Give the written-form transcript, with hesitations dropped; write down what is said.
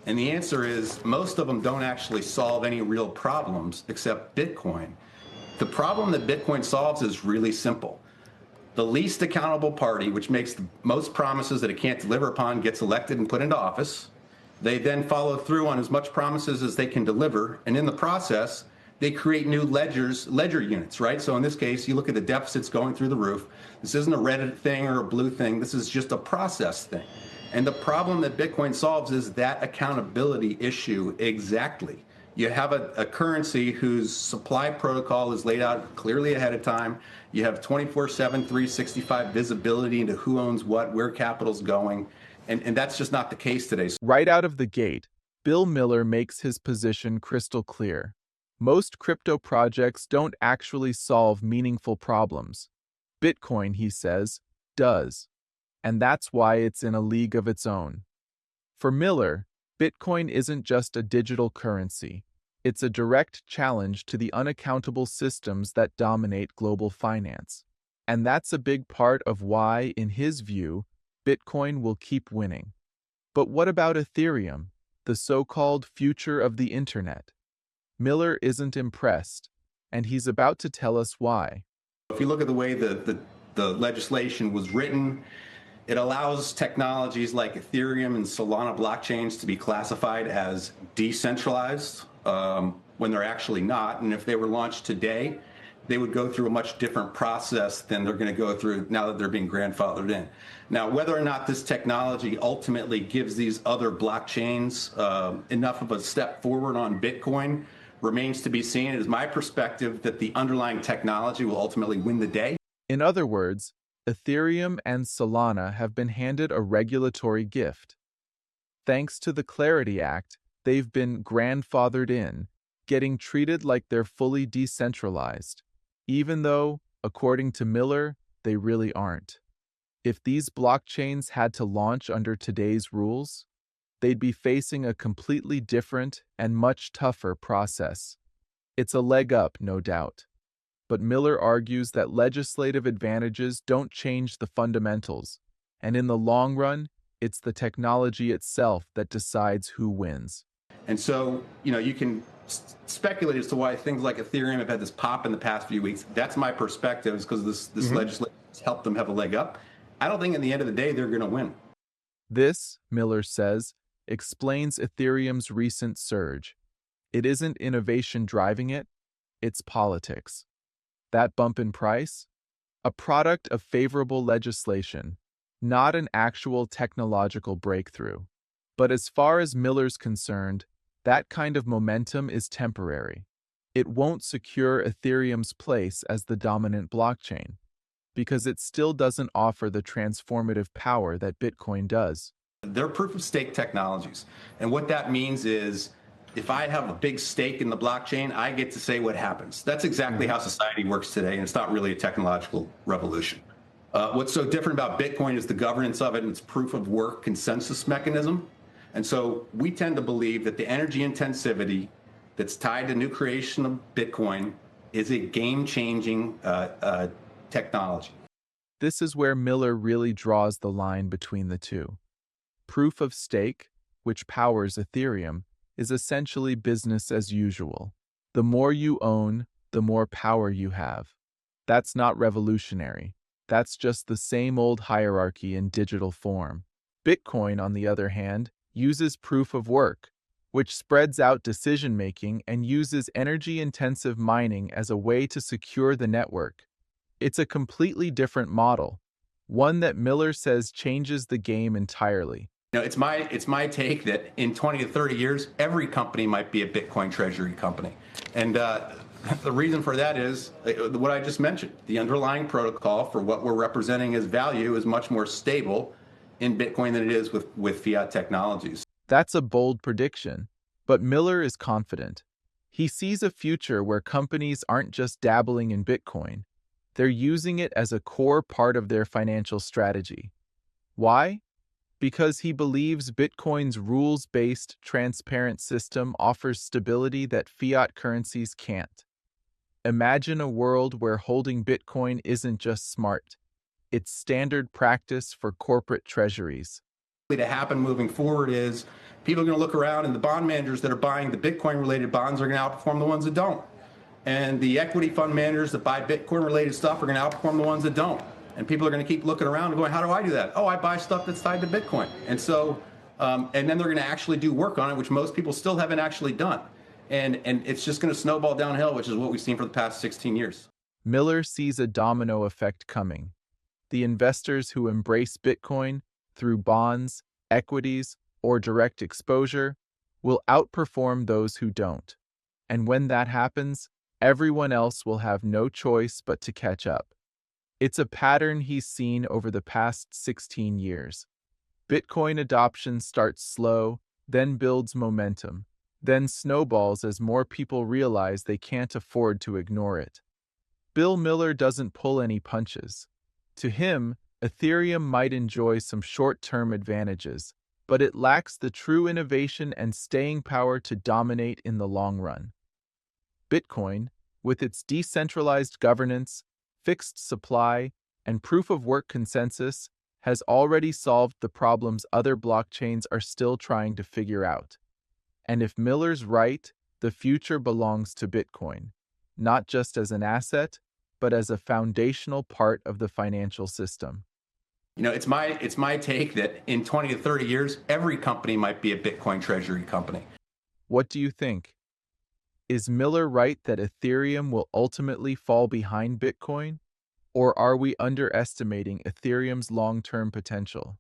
And the answer is most of them don't actually solve any real problems except Bitcoin. The problem that Bitcoin solves is really simple. The least accountable party, which makes the most promises that it can't deliver upon, gets elected and put into office. They then follow through on as much promises as they can deliver. And in the process, they create new ledger units, right? So in this case, you look at the deficits going through the roof. This isn't a Reddit thing or a blue thing. This is just a process thing. And the problem that Bitcoin solves is that accountability issue exactly. You have a currency whose supply protocol is laid out clearly ahead of time. You have 24/7, 365 visibility into who owns what, where capital's going. And that's just not the case today. Right out of the gate, Bill Miller makes his position crystal clear. Most crypto projects don't actually solve meaningful problems. Bitcoin, he says, does. And that's why it's in a league of its own. For Miller, Bitcoin isn't just a digital currency. It's a direct challenge to the unaccountable systems that dominate global finance. And that's a big part of why, in his view, Bitcoin will keep winning. But what about Ethereum, the so-called future of the internet? Miller isn't impressed, and he's about to tell us why. If you look at the way the legislation was written, it allows technologies like Ethereum and Solana blockchains to be classified as decentralized when they're actually not. And if they were launched today, they would go through a much different process than they're going to go through now that they're being grandfathered in. Now, whether or not this technology ultimately gives these other blockchains enough of a step forward on Bitcoin remains to be seen. It is my perspective that the underlying technology will ultimately win the day. In other words, Ethereum and Solana have been handed a regulatory gift. Thanks to the Clarity Act, they've been grandfathered in, getting treated like they're fully decentralized, even though, according to Miller, they really aren't. If these blockchains had to launch under today's rules, they'd be facing a completely different and much tougher process. It's a leg up, no doubt. But Miller argues that legislative advantages don't change the fundamentals, and in the long run, it's the technology itself that decides who wins. And so, you can speculate as to why things like Ethereum have had this pop in the past few weeks. That's my perspective, is because this legislation has helped them have a leg up. I don't think in the end of the day they're going to win. This, Miller says, explains Ethereum's recent surge. It isn't innovation driving it, it's politics. That bump in price? A product of favorable legislation, not an actual technological breakthrough. But as far as Miller's concerned, that kind of momentum is temporary. It won't secure Ethereum's place as the dominant blockchain, because it still doesn't offer the transformative power that Bitcoin does. They're proof-of-stake technologies. And what that means is if I have a big stake in the blockchain, I get to say what happens. That's exactly how society works today, and it's not really a technological revolution. What's so different about Bitcoin is the governance of it and its proof-of-work consensus mechanism. And so we tend to believe that the energy intensivity that's tied to new creation of Bitcoin is a game-changing technology. This is where Miller really draws the line between the two. Proof of stake, which powers Ethereum, is essentially business as usual. The more you own, the more power you have. That's not revolutionary. That's just the same old hierarchy in digital form. Bitcoin, on the other hand, uses proof of work, which spreads out decision-making and uses energy-intensive mining as a way to secure the network. It's a completely different model, one that Miller says changes the game entirely. It's my take that in 20 to 30 years, every company might be a Bitcoin treasury company. And the reason for that is what I just mentioned. The underlying protocol for what we're representing as value is much more stable in Bitcoin than it is with fiat technologies. That's a bold prediction, but Miller is confident. He sees a future where companies aren't just dabbling in Bitcoin. They're using it as a core part of their financial strategy. Why? Because he believes Bitcoin's rules-based, transparent system offers stability that fiat currencies can't. Imagine a world where holding Bitcoin isn't just smart. It's standard practice for corporate treasuries. to happen moving forward is people are going to look around, and the bond managers that are buying the Bitcoin related bonds are going to outperform the ones that don't. And the equity fund managers that buy Bitcoin related stuff are going to outperform the ones that don't. And people are going to keep looking around and going, how do I do that? Oh, I buy stuff that's tied to Bitcoin. And so, and then they're going to actually do work on it, which most people still haven't actually done. And it's just going to snowball downhill, which is what we've seen for the past 16 years. Miller sees a domino effect coming. The investors who embrace Bitcoin through bonds, equities, or direct exposure will outperform those who don't. And when that happens, everyone else will have no choice but to catch up. It's a pattern he's seen over the past 16 years. Bitcoin adoption starts slow, then builds momentum, then snowballs as more people realize they can't afford to ignore it. Bill Miller doesn't pull any punches. To him, Ethereum might enjoy some short-term advantages, but it lacks the true innovation and staying power to dominate in the long run. Bitcoin, with its decentralized governance, fixed supply, and proof-of-work consensus, has already solved the problems other blockchains are still trying to figure out. And if Miller's right, the future belongs to Bitcoin, not just as an asset, but as a foundational part of the financial system. You know, it's my take that in 20 to 30 years, every company might be a Bitcoin treasury company. What do you think? Is Miller right that Ethereum will ultimately fall behind Bitcoin? Or are we underestimating Ethereum's long-term potential?